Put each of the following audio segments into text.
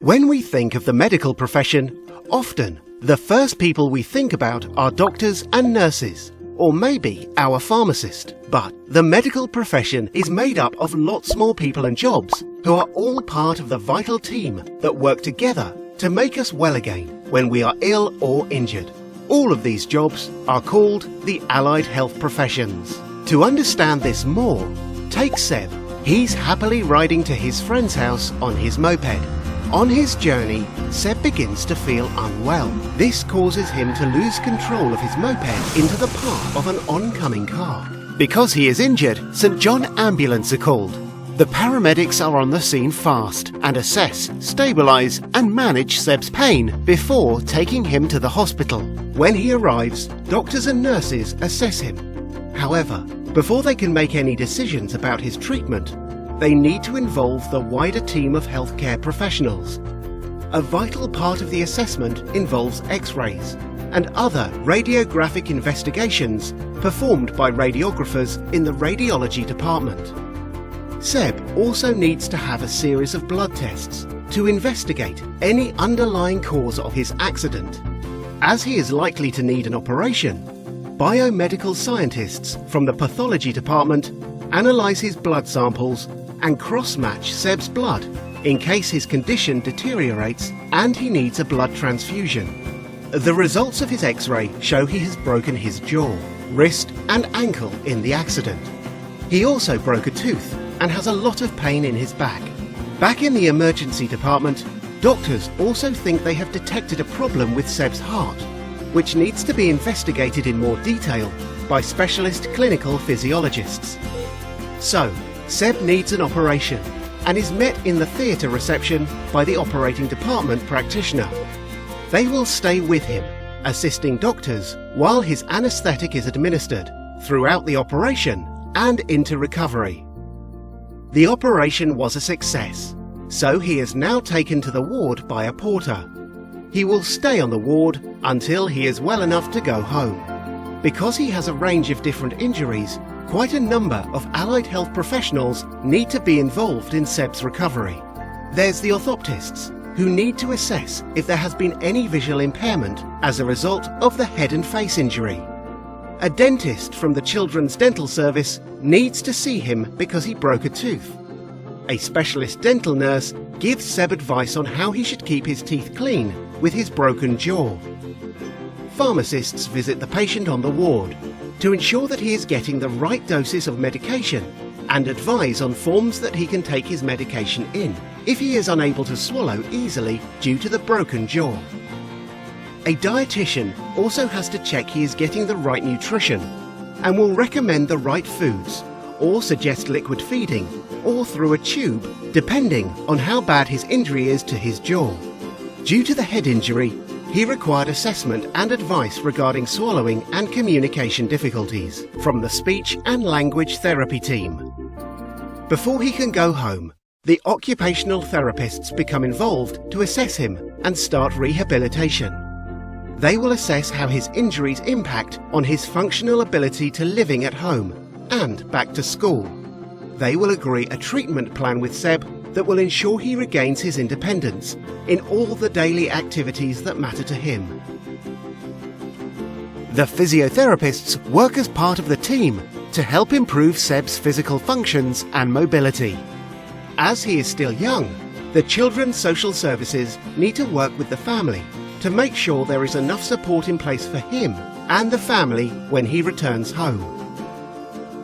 When we think of the medical profession, often the first people we think about are doctors and nurses, or maybe our pharmacist. But the medical profession is made up of lots more people and jobs who are all part of the vital team that work together to make us well again when we are ill or injured. All of these jobs are called the allied health professions. To understand this more, take Seb. He's happily riding to his friend's house on his moped. On his journey, Seb begins to feel unwell. This causes him to lose control of his moped into the path of an oncoming car. Because he is injured, St John Ambulance are called. The paramedics are on the scene fast and assess, stabilise and manage Seb's pain before taking him to the hospital. When he arrives, doctors and nurses assess him. However, before they can make any decisions about his treatment, they need to involve the wider team of healthcare professionals. A vital part of the assessment involves X-rays and other radiographic investigations performed by radiographers in the radiology department. Seb also needs to have a series of blood tests to investigate any underlying cause of his accident. As he is likely to need an operation, biomedical scientists from the pathology department analyse his blood samples and cross-match Seb's blood in case his condition deteriorates and he needs a blood transfusion. The results of his X-ray show he has broken his jaw, wrist and ankle in the accident. He also broke a tooth and has a lot of pain in his back. Back in the emergency department, doctors also think they have detected a problem with Seb's heart, which needs to be investigated in more detail by specialist clinical physiologists. So, Seb needs an operation and is met in the theatre reception by the operating department practitioner. They will stay with him, assisting doctors while his anaesthetic is administered throughout the operation and into recovery. The operation was a success, so he is now taken to the ward by a porter. He will stay on the ward until he is well enough to go home. Because he has a range of different injuries, quite a number of allied health professionals need to be involved in Seb's recovery. There's the orthoptists, who need to assess if there has been any visual impairment as a result of the head and face injury. A dentist from the Children's Dental Service needs to see him because he broke a tooth. A specialist dental nurse gives Seb advice on how he should keep his teeth clean with his broken jaw. Pharmacists visit the patient on the ward to ensure that he is getting the right doses of medication and advise on forms that he can take his medication in if he is unable to swallow easily due to the broken jaw. A dietitian also has to check he is getting the right nutrition and will recommend the right foods or suggest liquid feeding or through a tube depending on how bad his injury is to his jaw. Due to the head injury, he required assessment and advice regarding swallowing and communication difficulties from the speech and language therapy team. Before he can go home, the occupational therapists become involved to assess him and start rehabilitation. They will assess how his injuries impact on his functional ability to living at home and back to school. They will agree a treatment plan with Seb that will ensure he regains his independence in all the daily activities that matter to him. The physiotherapists work as part of the team to help improve Seb's physical functions and mobility. As he is still young, the Children's Social Services need to work with the family to make sure there is enough support in place for him and the family when he returns home.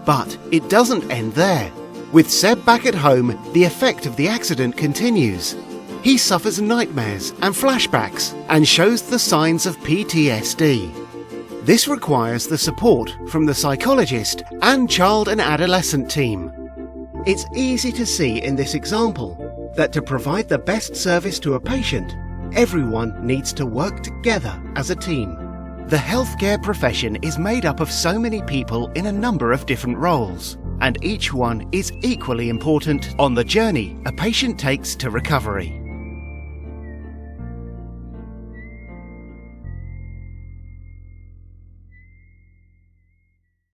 But it doesn't end there. With Seb back at home, the effect of the accident continues. He suffers nightmares and flashbacks and shows the signs of PTSD. This requires the support from the psychologist and child and adolescent team. It's easy to see in this example that to provide the best service to a patient, everyone needs to work together as a team. The healthcare profession is made up of so many people in a number of different roles, and each one is equally important on the journey a patient takes to recovery.